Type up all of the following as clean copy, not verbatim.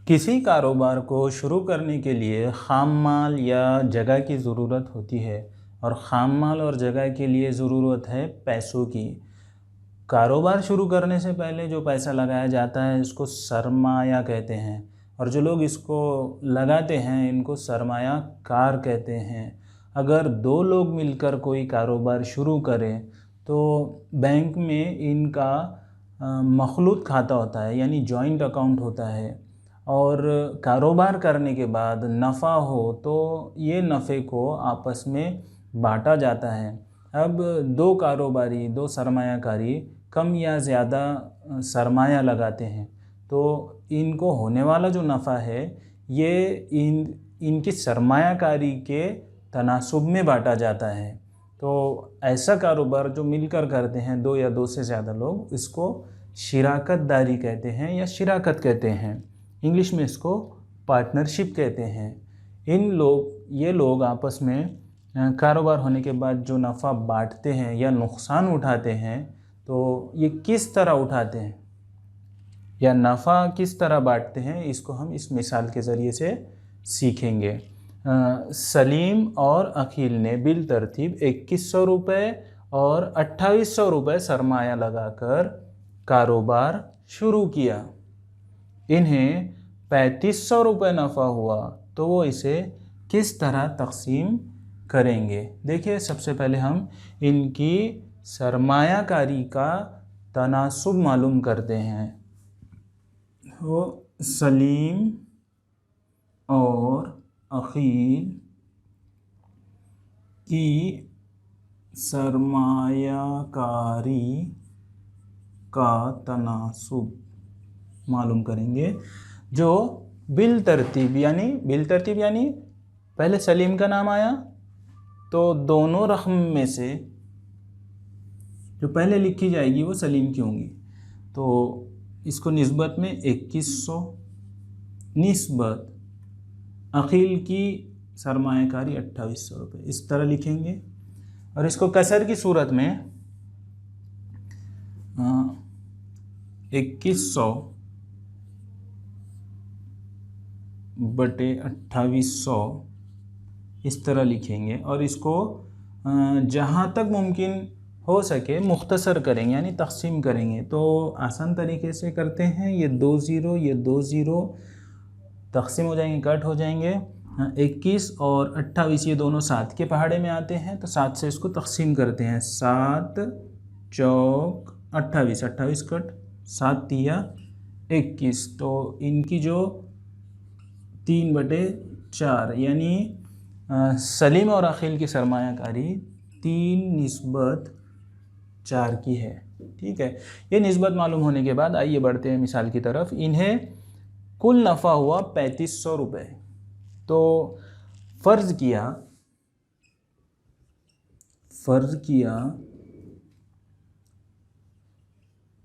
किसी कारोबार को शुरू करने के लिए ख़ाम माल या जगह की ज़रूरत होती है और ख़ाम माल और जगह के लिए ज़रूरत है पैसों की। कारोबार शुरू करने से पहले जो पैसा लगाया जाता है इसको सरमाया कहते हैं और जो लोग इसको लगाते हैं इनको सरमायाकार कहते हैं। अगर दो लोग मिलकर कोई कारोबार शुरू करें तो बैंक में इनका मखलूत खाता होता है यानी जॉइंट अकाउंट होता है और कारोबार करने के बाद नफ़ा हो तो ये नफ़े को आपस में बांटा जाता है। अब दो कारोबारी दो सरमायाकारी कम या ज़्यादा सरमाया लगाते हैं तो इनको होने वाला जो नफ़ा है ये इनकी सरमायाकारी के तनासुब में बांटा जाता है। तो ऐसा कारोबार जो मिलकर करते हैं दो या दो से ज़्यादा लोग इसको शिराकत दारी कहते हैं या शिराकत कहते हैं। इंग्लिश में इसको पार्टनरशिप कहते हैं। ये लोग आपस में कारोबार होने के बाद जो नफ़ा बांटते हैं या नुकसान उठाते हैं तो ये किस तरह उठाते हैं या नफ़ा किस तरह बांटते हैं इसको हम इस मिसाल के ज़रिए से सीखेंगे। सलीम और अखिल ने बिल तरतीब 2100 रुपये और 2800 रुपये सरमाया लगाकर कारोबार शुरू किया। इन्हें 3500 रुपये नफ़ा हुआ तो वो इसे किस तरह तकसीम करेंगे। देखिए सबसे पहले हम इनकी सरमायाकारी का तनासुब मालूम करते हैं। वो सलीम और अखील की सरमायाकारी का तनासुब मालूम करेंगे जो बिल तरतीब यानी पहले सलीम का नाम आया तो दोनों रकम में से जो पहले लिखी जाएगी वो सलीम की होंगी तो इसको निस्बत में 2100 निस्बत अखिल की सरमायाकारी 2800 रुपये इस तरह लिखेंगे और इसको कसर की सूरत में 2100 बटे 2800 इस तरह लिखेंगे और इसको जहाँ तक मुमकिन हो सके मुख्तसर करेंगे यानी तक़सीम करेंगे। तो आसान तरीके से करते हैं, ये 2 ज़ीरो तक़सीम हो जाएंगे, कट हो जाएंगे। 21 और 28 ये दोनों 7 के पहाड़े में आते हैं तो 7 से इसको तक़सीम करते हैं। 7 चौक 28, 28 कट 7 तिया 21 तो इनकी जो 3/4 यानी सलीम और अखिल की सरमायाकारी 3/4 की है। ठीक है, ये निस्बत मालूम होने के बाद आइए बढ़ते हैं मिसाल की तरफ। इन्हें कुल नफ़ा हुआ 3500 रुपये। तो फ़र्ज़ किया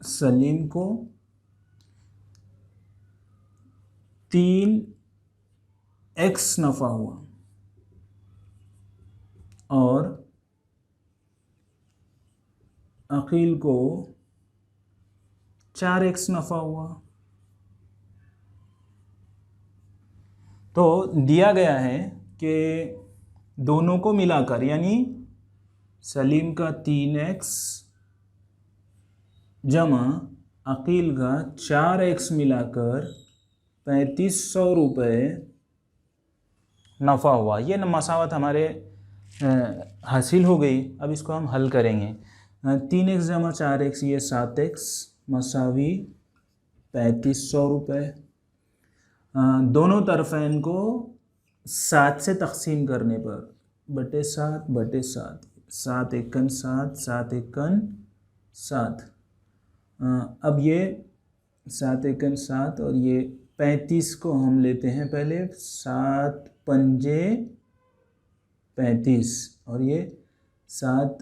सलीम को 3x नफ़ा हुआ और अकील को 4x नफ़ा हुआ। तो दिया गया है कि दोनों को मिलाकर यानी सलीम का 3x जमा अकील का 4x मिलाकर 3500 रुपये नफ़ा हुआ। ये मसावत हमारे हासिल हो गई। अब इसको हम हल करेंगे। 3x जमा 4x ये 7x मसावी 3500 रुपये। दोनों तरफ़ैन को 7 से तक़सीम करने पर बटे 7 7 एकन 7 7 एकन 7। अब ये 7 एकन 7 और ये 35 को हम लेते हैं पहले 7 पंजे 35 और ये 7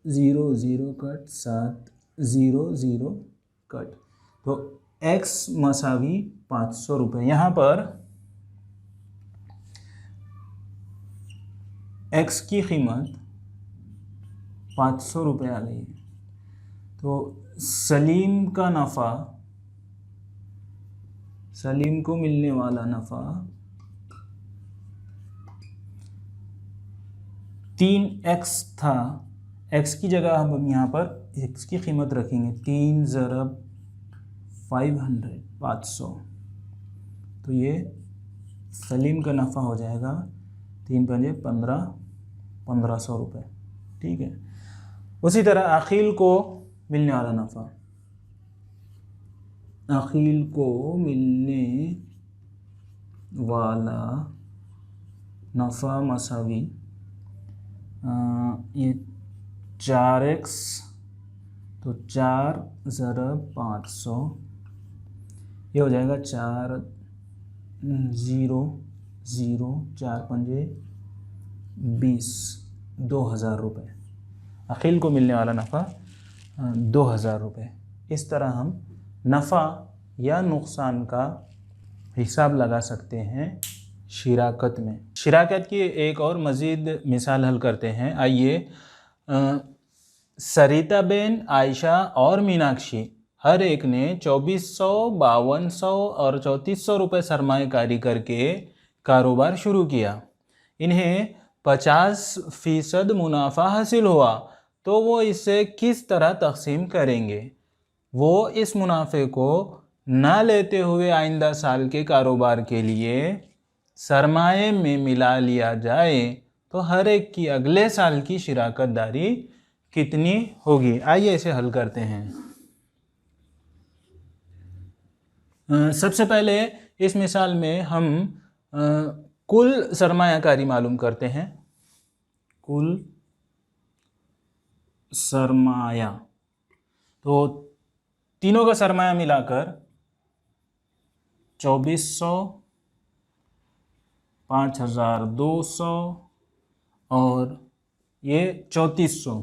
0 0 कट 7 0 0 कट। तो x मसावी 500 रुपये। यहाँ पर x की कीमत 500 रुपये आ गई। तो सलीम सलीम को मिलने वाला नफ़ा 3x था। x की जगह हम यहाँ पर x की कीमत रखेंगे 3 ज़रब 500। तो ये सलीम का नफ़ा हो जाएगा 3 पंजे 1500 रुपये। ठीक है। उसी तरह अकील को मिलने वाला नफ़ा, अकील को मिलने वाला नफ़ा मसावी ये 4x, तो 4 ज़रब 500, ये हो जाएगा 4 0 0 4 पंजे 20, 2000 रुपये। अकील को मिलने वाला नफ़ा 2000 रुपये। इस तरह हम नफ़ा या नुकसान का हिसाब लगा सकते हैं शिराकत में। शिराकत की एक और मज़ीद मिसाल हल करते हैं। आइए, सरिता बेन, आयशा और मीनाक्षी हर एक ने 2400, 5200 और 3400 रुपये सरमाएकारी करके कारोबार शुरू किया। इन्हें 50% मुनाफा हासिल हुआ, तो वो इसे किस तरह तकसीम करेंगे? वो इस मुनाफे को ना लेते हुए आइंदा साल के कारोबार के लिए सरमाए में मिला लिया जाए तो हर एक की अगले साल की शिराकत दारी कितनी होगी? आइए इसे हल करते हैं। सबसे पहले इस मिसाल में हम कुल सरमायाकारी मालूम करते हैं। कुल सरमाया, तो तीनों का सरमाया मिलाकर 2400, 5200 और ये 3400,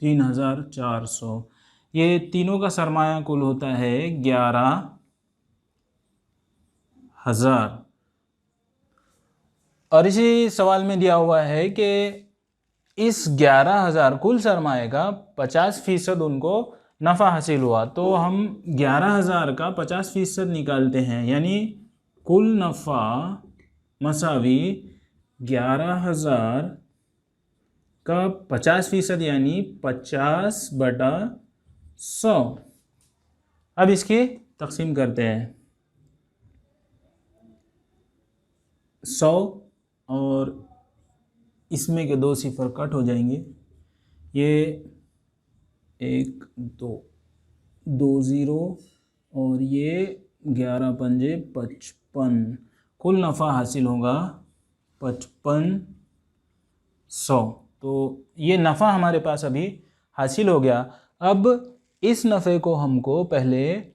3400, ये तीनों का सरमाया कुल होता है 11,000। और इसी सवाल में दिया हुआ है कि इस 11,000 कुल सरमाए का 50% उनको नफ़ा हासिल हुआ, तो हम 11,000 का 50% निकालते हैं, यानी कुल नफ़ा मसावी 11,000 का 50%, यानी 50/100। अब इसकी तकसीम करते हैं। 100 और इसमें के 2 सिफर कट हो जाएंगे, ये 1 2 0 और ये 11 पंजे 55, कुल नफ़ा हासिल होगा 5500। तो ये नफ़ा हमारे पास अभी हासिल हो गया। अब इस नफ़े को हमको पहले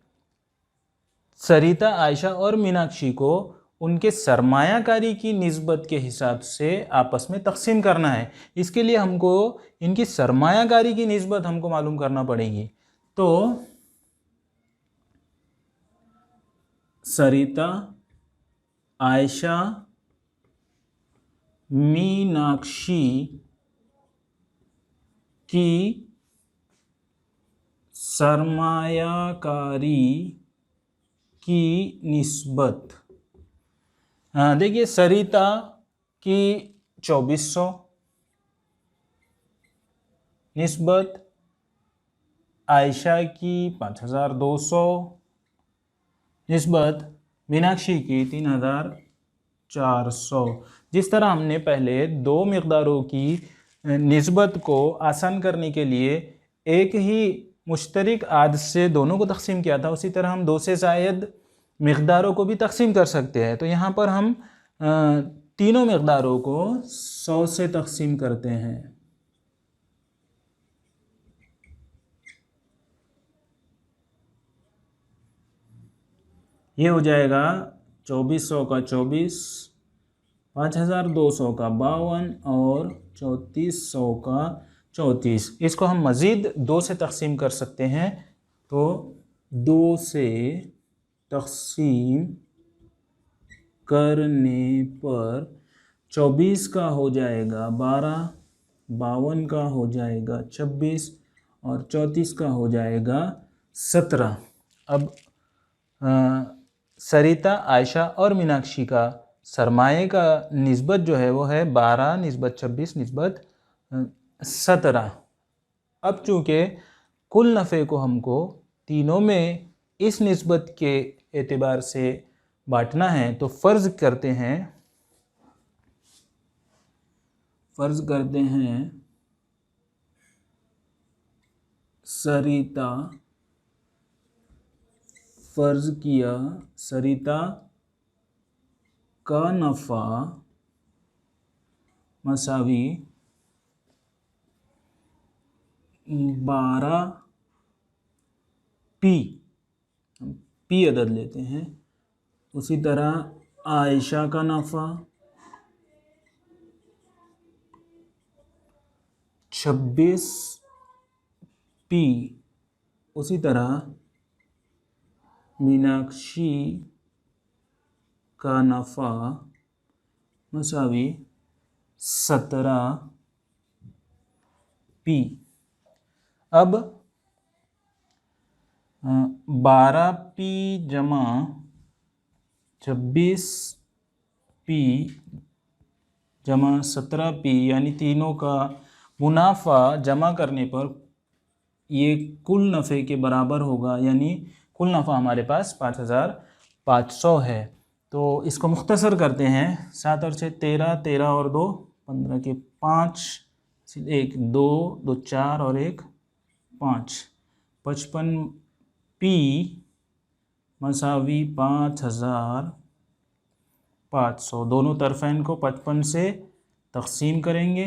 सरिता, आयशा और मीनाक्षी को उनके सरमायाकारी की निस्बत के हिसाब से आपस में तकसीम करना है। इसके लिए हमको इनकी सरमायाकारी की निस्बत हमको मालूम करना पड़ेगी। तो सरिता, आयशा, मीनाक्षी की सरमायाकारी की निस्बत, देखिए सरिता की 2400 निस्बत आयशा की 5200 निस्बत मीनाक्षी की 3400। जिस तरह हमने पहले दो मिक़दारों की निस्बत को आसान करने के लिए एक ही मुश्तरक आद से दोनों को तकसीम किया था, उसी तरह हम 2 से ज़ायद मिक़दारों को भी तकसीम कर सकते हैं। तो यहाँ पर हम तीनों मिक़दारों को 100 से तकसीम करते हैं। ये हो जाएगा 2400 का 24, 5200 का 52 और 3400 का 34। इसको हम मज़ीद 2 से तकसीम कर सकते हैं। तो 2 से तकसीम करने पर 24 का हो जाएगा 12, 52 का हो जाएगा 26 और 34 का हो जाएगा 17। अब सरिता, आयशा और मीनाक्षी का सरमाए का निस्बत जो है वो है 12 निस्बत 26 निस्बत 17। अब चूँकि कुल नफ़े को हमको तीनों में इस निस्बत के एतबार से बांटना है, तो फ़र्ज़ करते हैं सरिता, फ़र्ज़ किया सरिता का नफ़ा मसावी 12p, हम p अदद लेते हैं। उसी तरह आयशा का नफ़ा 26p, उसी तरह मीनाक्षी का नफ़ा मसावी 17p। अब 12p जमा 26p जमा 17p यानी तीनों का मुनाफा जमा करने पर ये कुल नफ़े के बराबर होगा, यानी कुल नफ़ा हमारे पास 5500 है। तो इसको मुख्तसर करते हैं। 7 और 6 13, 13 और 2 15 के 5, 1 2 2 4 और 1 5, 55p मसावी 5500। दोनों तरफ़ैन को 55 से तक़सीम करेंगे।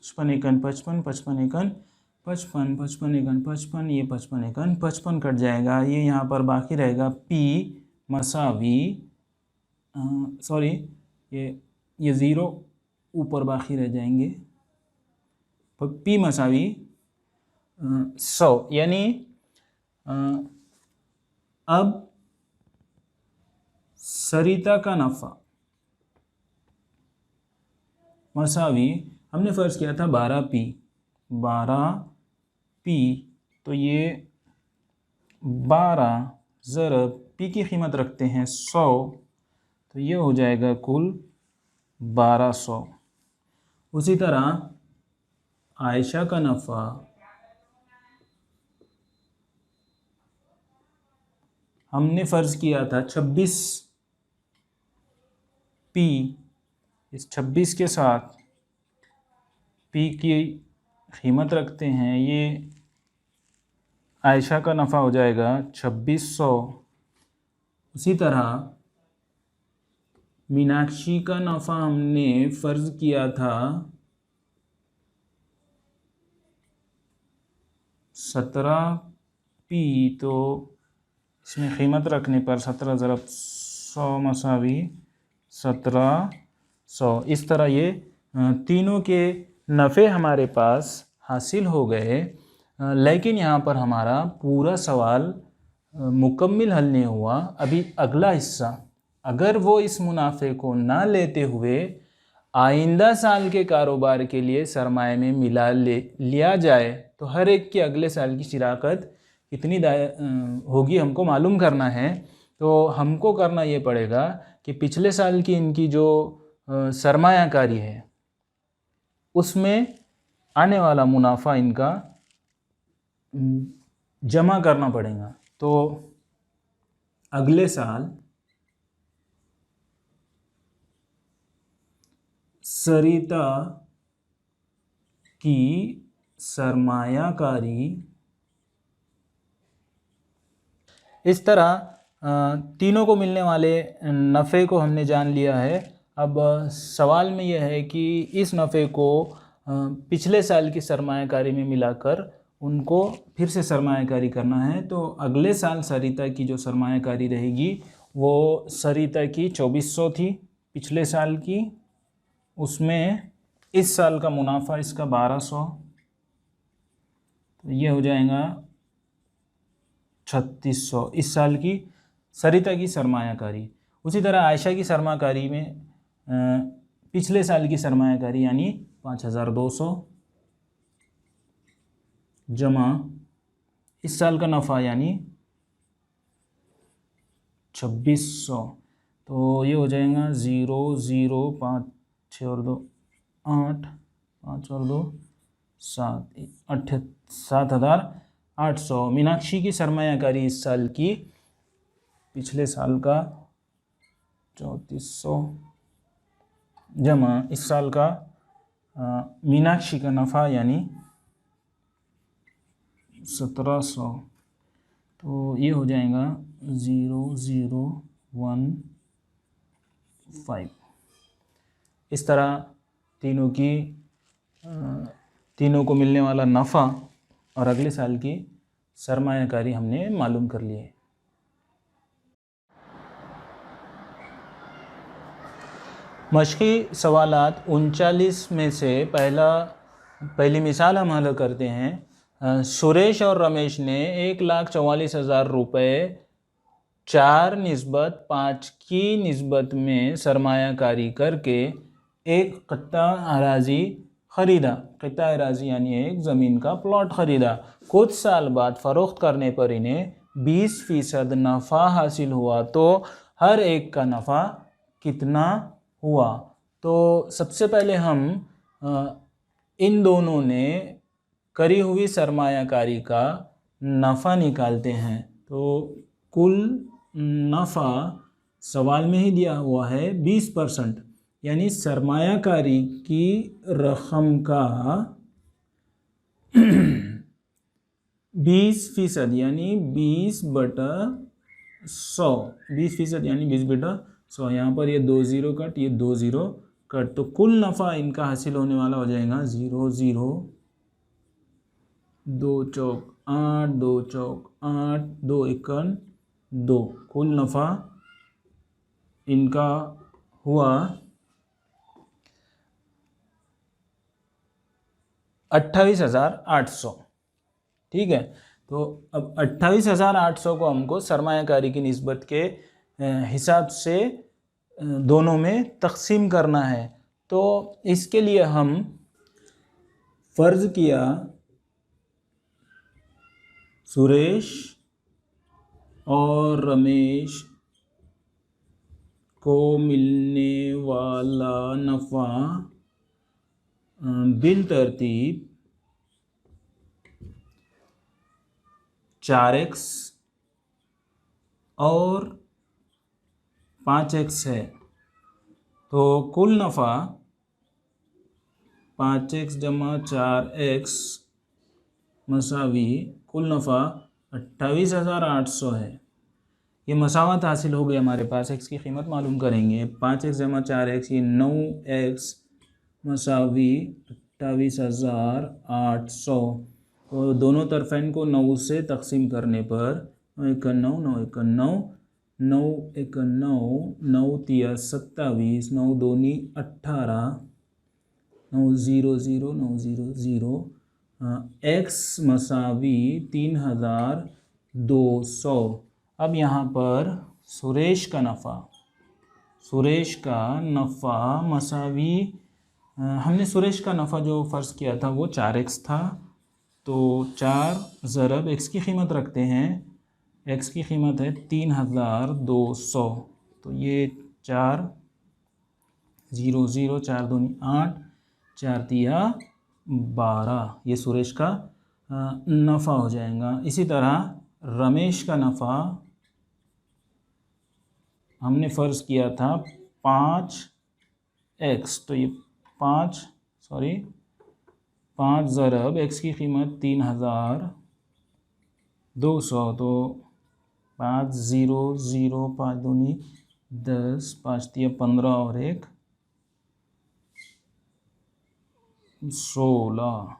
55 एकन 55, 55 एकन 55, 55 एकन 55, ये 55 एकन 55 कट जाएगा। ये यहाँ पर बाकी रहेगा p मसावी सॉरी ये ज़ीरो ऊपर बाकी रह जाएंगे। p मसावी 100, यानी अब सरिता का नफ़ा मसावी हमने फ़र्ज़ किया था 12p, तो ये 12 ज़रब p की कीमत रखते हैं 100, तो ये हो जाएगा कुल 1200। उसी तरह आयशा का नफ़ा हमने फ़र्ज़ किया था 26p, इस 26 के साथ p की कीमत रखते हैं, ये आयशा का नफ़ा हो जाएगा 2600। उसी तरह मीनाक्षी का नफ़ा हमने फ़र्ज़ किया था 17p, तो इसमें कीमत रखने पर 17 ज़रब 100 मसावी 1700। इस तरह ये तीनों के नफ़े हमारे पास हासिल हो गए। लेकिन यहाँ पर हमारा पूरा सवाल मुकम्मिल हल नहीं हुआ। अभी अगला हिस्सा, अगर वो इस मुनाफे को ना लेते हुए आइंदा साल के कारोबार के लिए सरमाए में मिला लिया जाए, तो हर एक की अगले साल की शिराकत कितनी होगी हमको मालूम करना है। तो हमको करना ये पड़ेगा कि पिछले साल की इनकी जो सरमायाकारी है उसमें आने वाला मुनाफा इनका जमा करना पड़ेगा। तो अगले साल सरिता की सरमायाकारी, इस तरह तीनों को मिलने वाले नफ़े को हमने जान लिया है। अब सवाल में यह है कि इस नफ़े को पिछले साल की सरमायाकारी में मिलाकर उनको फिर से सरमायाकारी करना है। तो अगले साल सरिता की जो सरमायाकारी रहेगी वो सरिता की 2400 थी पिछले साल की, उसमें इस साल का मुनाफा इसका 1200, तो ये हो जाएगा 3600 इस साल की सरिता की सरमायाकारी। उसी तरह आयशा की सरमायाकारी में पिछले साल की सरमायाकारी यानी 5200 जमा इस साल का नफ़ा यानी 2600। तो ये हो जाएगा 0 0 5 6 और 2 8 5 और 2 7 7,800। मीनाक्षी की सरमायाकारी इस साल की पिछले साल का 3400 जमा इस साल का मीनाक्षी का नफ़ा यानी 1700। तो ये हो जाएगा 0015। इस तरह तीनों को मिलने वाला नफ़ा और अगले साल की सरमायाकारी हमने मालूम कर ली है। मश्की सवालात 39 में से पहली मिसाल हम हल करते हैं। सुरेश और रमेश ने 1,44,000 रुपये 4:5 की निस्बत में सरमायाकारी करके एक क़ित्ता अराज़ी ख़रीदा। क़ित्ता अराज़ी यानी एक ज़मीन का प्लॉट ख़रीदा। कुछ साल बाद फ़रोख्त करने पर इन्हें 20% नफ़ा हासिल हुआ। तो हर एक का नफ़ा कितना हुआ? तो सबसे पहले हम इन दोनों ने करी हुई सरमायाकारी का नफ़ा निकालते हैं। तो कुल नफ़ा सवाल में ही दिया हुआ है 20%, यानी सरमायाकारी की रकम का 20% यानी 20/100। 20% यानी 20/100। यहाँ पर ये 2 0 कट, ये 2 0 कट, तो कुल नफ़ा इनका हासिल होने वाला हो जाएगा 0 0 2 चौक 8 2 चौक 8 2 एकन 2। कुल नफ़ा इनका हुआ 28,800। ठीक है, तो अब 28,800 को हमको सरमायाकारी की निस्बत के हिसाब से दोनों में तकसीम करना है। तो इसके लिए हम फ़र्ज़ किया सुरेश और रमेश को मिलने वाला नफ़ा बिल तरतीब 4x और 5x है। तो कुल नफ़ा 5x जमा 4x मसावी कुल नफ़ा 28,800 है। ये मसावत हासिल हो गई हमारे पास। x की कीमत मालूम करेंगे। 5x जमा 4x ये 9x मसावी 28,800। तो दोनों तरफ़ैन को 9 से तकसीम करने पर 9 1 9 9 1 9 9 1 9 9 3 27 9 2 18 9 0 0 9 0 0 x मसावी 3,200। अब यहाँ पर सुरेश का नफ़ा मसावी हमने सुरेश का नफ़ा जो फ़र्ज़ किया था वो 4x था। तो 4 ज़रब x की कीमत रखते हैं। x की कीमत है 3,200। तो ये 4 0 0 4 2 8 4 3 12 ये सुरेश का नफ़ा हो जाएगा। इसी तरह रमेश का नफ़ा हमने फ़र्ज़ किया था 5x। तो ये 5 ज़रब x की कीमत 3,200। तो 5 0 0 5 2 10 5 3 15 और 1 16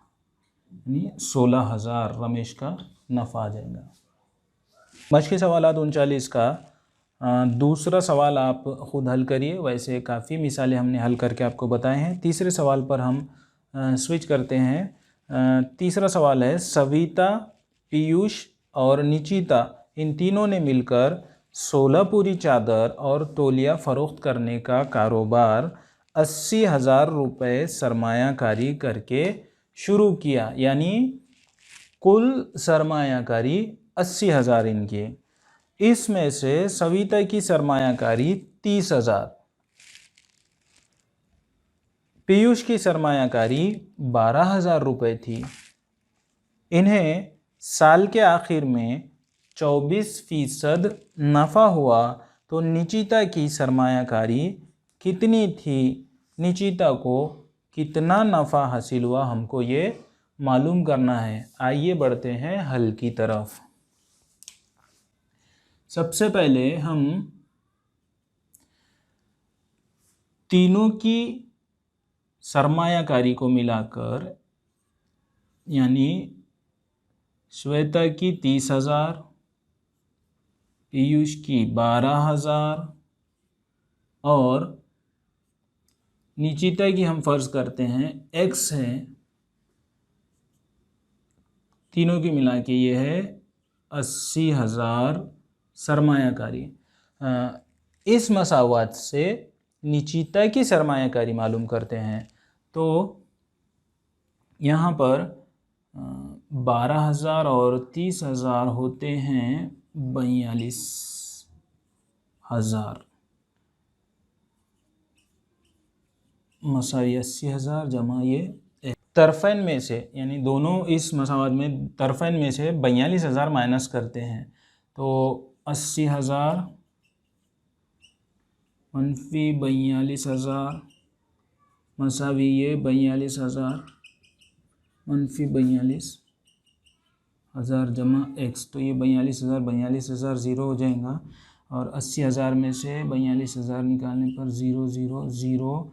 यानी 16,000 रमेश का नफ़ा आ जाएगा। मश्की सवालात 39 का दूसरा सवाल आप ख़ुद हल करिए। वैसे काफ़ी मिसालें हमने हल करके आपको बताए हैं। तीसरे सवाल पर हम स्विच करते हैं। तीसरा सवाल है सविता, पीयूष और निचिता इन तीनों ने मिलकर 16 पूरी चादर और तौलिया फ़रोख्त करने का कारोबार 80,000 रुपये सरमायाकारी करके शुरू किया। यानी कुल सरमायाकारी 80,000 इनकी। इसमें से सविता की सरमायाकारी 30,000, पीयूष की सरमायाकारी 12,000 रुपये थी। इन्हें साल के आखिर में 24% नफ़ा हुआ तो निचिता की सरमायाकारी कितनी थी? निचिता को कितना नफ़ा हासिल हुआ, हमको ये मालूम करना है। आइए बढ़ते हैं हल की तरफ। सबसे पहले हम तीनों की सरमायाकारी को मिलाकर, यानी श्वेता की 30,000, पीयूष की 12,000 और निचिता की हम फर्ज करते हैं x है, तीनों की मिला के ये है 80,000 सरमायाकारी। इस मसावत से निचिता की सरमायाकारी मालूम करते हैं। तो यहाँ पर 12,000 और 30,000 होते हैं 42,000 मसावी 80,000 जमा ये तरफैन में से, यानी दोनों इस मसावत में तरफैन में से 42,000 माइनस करते हैं तो 80,000 मनफी 42,000 मसावी ये 42,000 मनफी 42,000 जमा x। तो ये 42,000 ज़ीरो हो जाएगा और 80,000 में से 42,000 निकालने पर 0 0 0,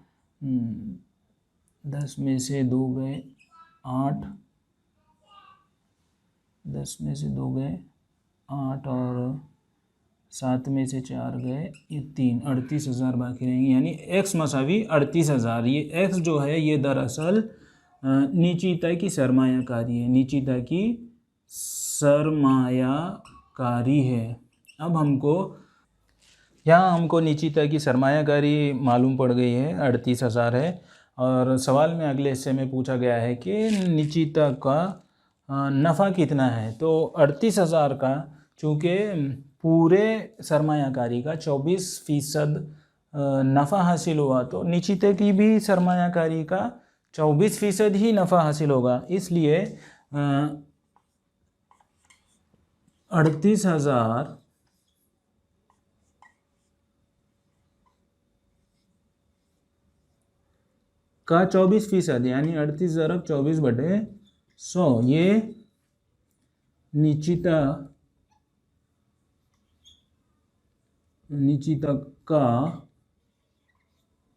10 में से 2 गए 8, 10 में से 2 गए 8 और 7 में से 4 गए ये 3, 38,000 बाकी रहेंगे। यानी x मसावी 38,000। ये x जो है ये दरअसल निचिता की सरमायाकारी है, निचिता की सरमायाकारी है। अब हमको निचिता की सरमायाकारी मालूम पड़ गई है, 38,000 है। और सवाल में अगले हिस्से में पूछा गया है कि निचिता का नफ़ा कितना है। तो 38,000 का चूँकि पूरे सरमायाकारी का 24% नफ़ा हासिल हुआ तो निचिता की भी सरमायाकारी का 24% ही नफ़ा हासिल होगा। इसलिए 38,000 का 24% यानी 38 ज़रब 24/100 ये निचिता का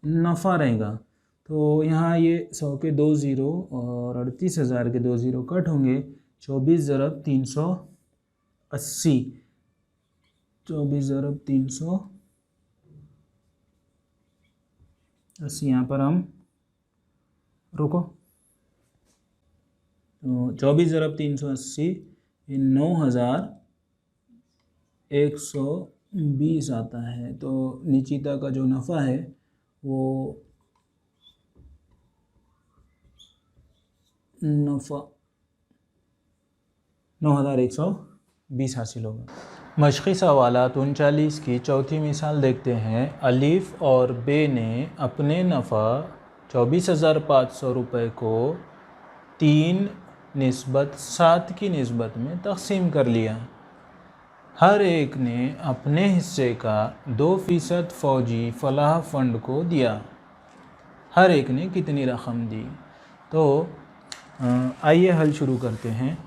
नफ़ा रहेगा। तो यहाँ ये 100 के 2 ज़ीरो और 38,000 के 2 ज़ीरो कट होंगे। 24 ज़रब 380, 24 ज़रब 380। यहाँ पर हम रुको, तो 24 ज़रब 380 ये 9,120 आता है। तो निचिता का जो नफ़ा है वो नफ़ा 9,120 हासिल होगा। मशक़ी सवालात 39 की चौथी मिसाल देखते हैं। अलीफ़ और बे ने अपने नफ़ा 24,500 रुपये को 3:7 की निस्बत में तक़सीम कर लिया। हर एक ने अपने हिस्से का 2% फ़ौजी फ़लाह फ़ंड को दिया। हर एक ने कितनी रकम दी? तो आइए हल शुरू करते हैं।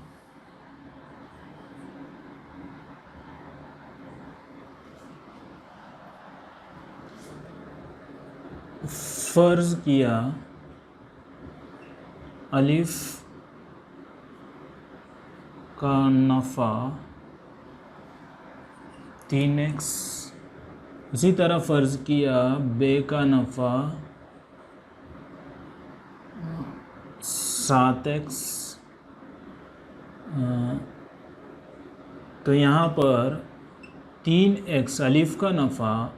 फ़र्ज़ किया अलिफ़ का नफ़ा 3x, इसी तरह फ़र्ज़ किया बे का नफ़ा 7x। तो यहाँ पर 3x अलिफ़ का नफ़ा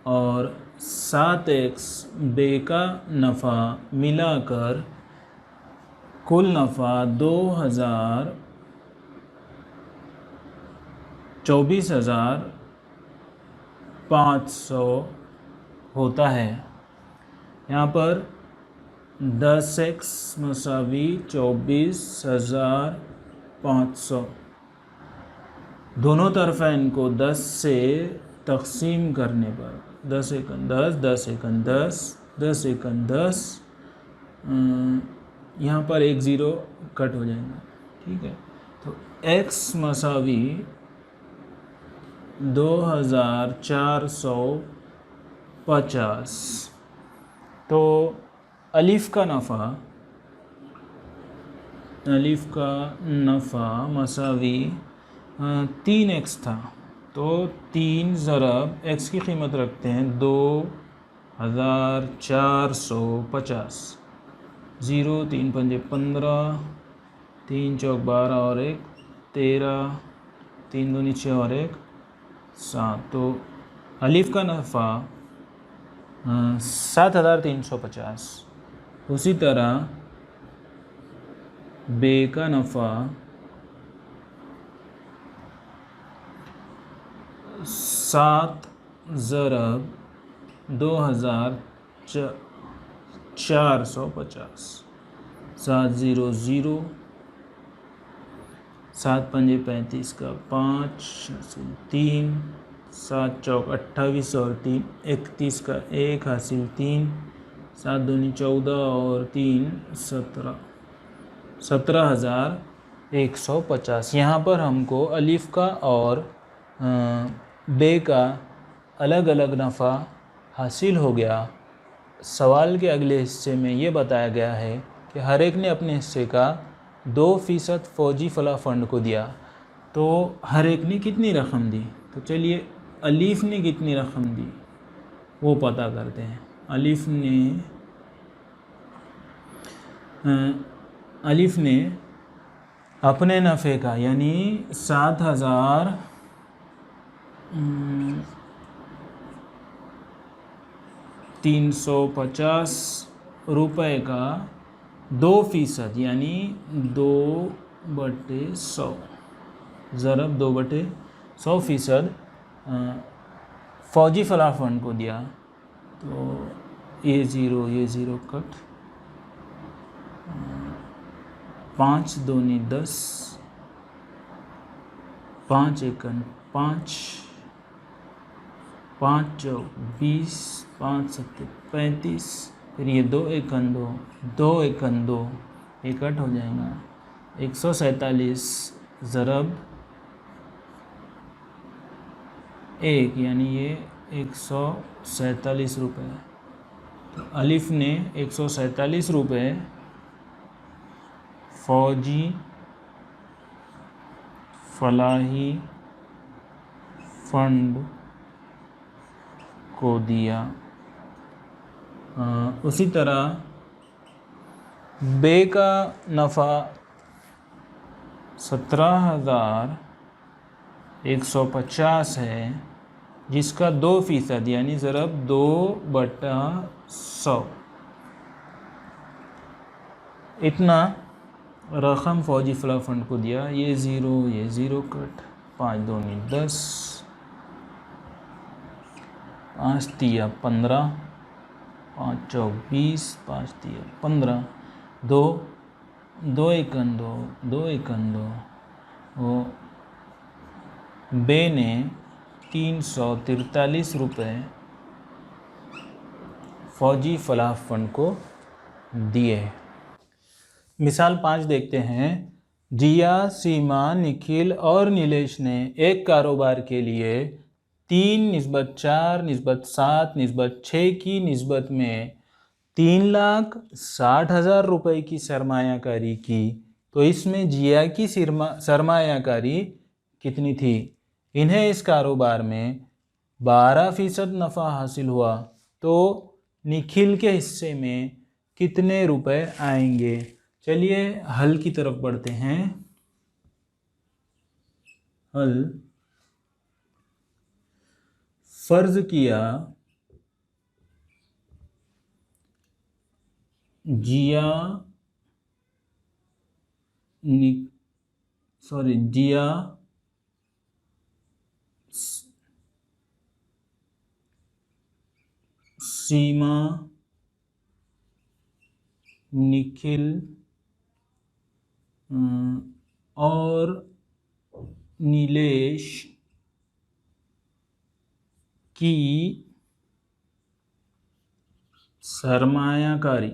और 7x बे का नफ़ा मिलाकर कुल नफ़ा 2,000 24,500 होता है। यहाँ पर 10x मसावी 24,500, दोनों तरफ इनको 10 से तकसीम करने पर 10 एकन 10, 10 एकन 10, 10 एकन 10, यहाँ पर एक ज़ीरो कट हो जाएगा, ठीक है। तो x मसावी 2,450। तो अलिफ का नफ़ा मसावी 3x था। तो 3 ज़रब x की कीमत रखते हैं 2,450। 0 3 पंजे 15, 3 चौक 12 और 1 13, 3 दूनी 6 और 1 7। तो अलिफ का नफ़ा 7,350। उसी तरह बे का नफ़ा 7 ज़रब 2,450। 7 0 0, 7 पंजे 35 का 5 हासिल 3, 7 चौक 28 और 3 31 का 1 हासिल 3, 7 दूनी 14 और 3 17, 17,150। यहाँ पर हमको अलिफ का और बे का अलग अलग नफ़ा हासिल हो गया। सवाल के अगले हिस्से में ये बताया गया है कि हर एक ने अपने हिस्से का 2% फ़ौजी फलाह फ़ंड को दिया। तो हर एक ने कितनी रकम दी? तो चलिए अलीफ़ ने कितनी रकम दी वो पता करते हैं। अलीफ़ ने अपने नफ़े का यानी 7,350 रुपये का 2% यानी 2/100 ज़रब 2/100% फ़ौजी फलाह फ़ंड को दिया। तो ये ज़ीरो कट, 5 दूनी 10, 5 एकन 5, 5 चौक 20, 5 सत्ते 35, फिर ये 2 एकन 2, 2 एकन 2, ये कट हो जाएगा 147 ज़रब 1 यानी ये 147 रुपये। तो अलिफ़ ने 147 रुपये फ़ौजी फलाही फ़ंड को दिया। उसी तरह बे का नफ़ा 17,150 है, जिसका 2% यानी ज़रब 2/100 इतना रकम फ़ौजी फलाह फ़ंड को दिया। ये ज़ीरो कट, 5 दूनी 10, 5 तिया 15, 5 चौक 20, 5 तिया 15, 2 एकन 2 एकन 2। वो बे ने 343 रुपये फ़ौजी फलाह फ़ंड को दिए। मिसाल 5 देखते हैं। जिया, सीमा, निखिल और नीलेश ने एक कारोबार के लिए 3:4:7:6 की निस्बत में 3,60,000 रुपये की सरमायाकारी की। तो इसमें जिया की सरमायाकारी कितनी थी? इन्हें इस कारोबार में 12% नफ़ा हासिल हुआ। तो निखिल के हिस्से में कितने रुपए आएंगे? चलिए हल की तरफ बढ़ते हैं। हल, फर्ज किया जिया सीमा, निखिल और नीलेश की सरमायाकारी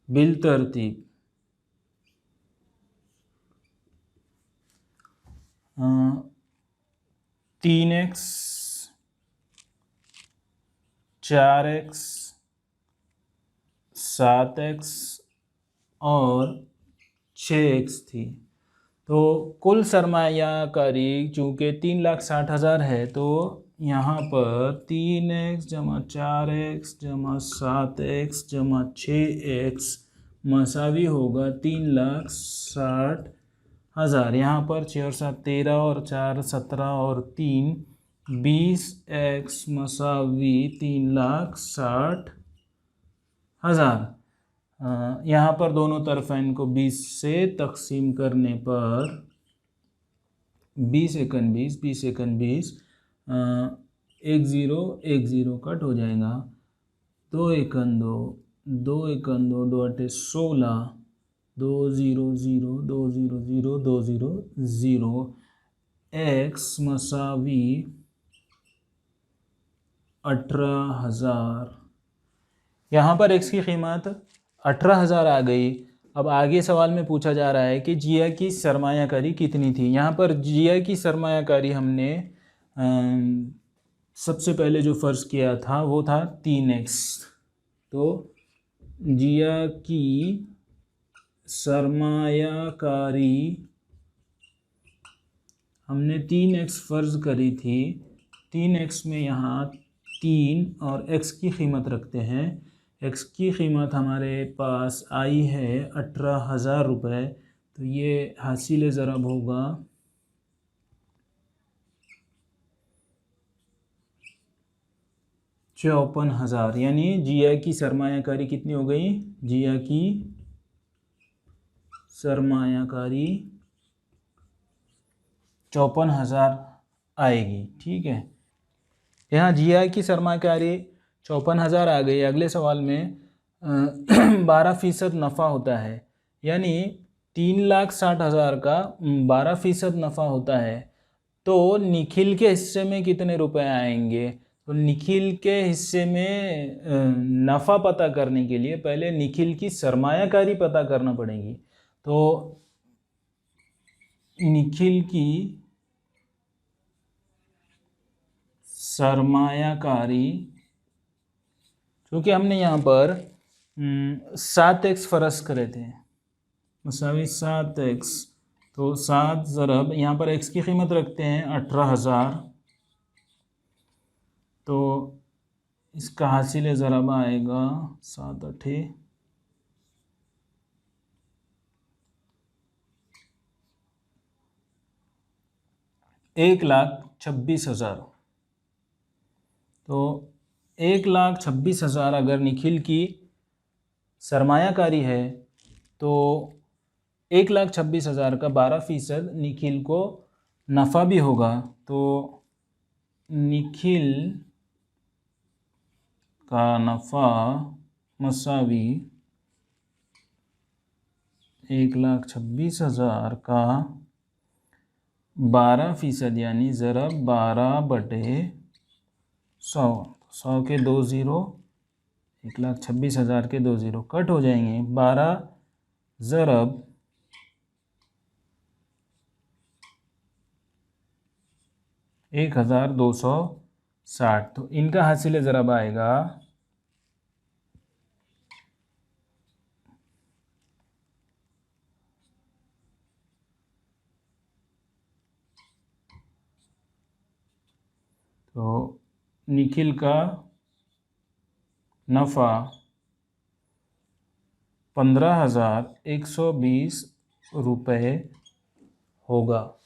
बिलतरतीब 3x, 4x, 7x और 6x थी। तो कुल सरमायाकारी चूँकि 3,60,000 है, तो यहाँ पर 3x जमा 4x जमा 7x जमा 6x मसावी होगा 3,60,000। यहाँ पर 6 और 7 13 और 4 17 और 3 20x मसावी 3,60,000। यहाँ पर दोनों तरफ इनको 20 से तकसीम करने पर 20 एकन 20 20 एकन 20 1 0 1 0 कट हो जाएगा। 2 एकन 2 2 एकन 2 2 अटे 16 2 0 0 2 0 0 2 0 0 x मसावी 18,000। यहाँ पर x की कीमत 18,000 आ गई। अब आगे सवाल में पूछा जा रहा है कि जिया की सरमायाकारी कितनी थी। यहाँ पर जिया की सरमायाकारी हमने सबसे पहले जो फ़र्ज़ किया था वो था 3x। तो जिया की सरमायाकारी हमने 3x फ़र्ज़ करी थी। 3x में यहाँ 3 और x की कीमत रखते हैं। x की कीमत हमारे पास आई है 18,000 रुपये। तो ये हासिल ज़रब होगा 54,000। यानी जिया की सरमायाकारी कितनी हो गई? जिया की सरमायाकारी 54,000 आएगी। ठीक है, यहाँ जिया की सरमायाकारी 54,000 आ गई। अगले सवाल में 12% नफ़ा होता है, यानी 3,60,000 का 12% नफ़ा होता है। तो निखिल के हिस्से में कितने रुपए आएंगे? तो निखिल के हिस्से में नफ़ा पता करने के लिए पहले निखिल की सरमायाकारी पता करना पड़ेगी। तो निखिल की सरमायाकारी, क्योंकि हमने यहाँ पर 7x फ़र्ज़ करे थे, मसावी 7x। तो 7 ज़रब यहाँ पर x की कीमत रखते हैं 18,000। तो इसका हासिल ज़रब आएगा 7 8 1,26,000। तो 1,26,000 अगर निखिल की सरमायाकारी है तो 1,26,000 का 12% निखिल को नफ़ा भी होगा। तो निखिल का नफ़ा मसावी 1,26,000 का 12% यानी ज़रब 12/100। 100 के 2 ज़ीरो, 1,26,000 के 2 ज़ीरो कट हो जाएंगे। 12 ज़रब 1,260। तो इनका हासिल ज़रब आएगा 15,000। निखिल का नफ़ा 15,120 रुपये होगा।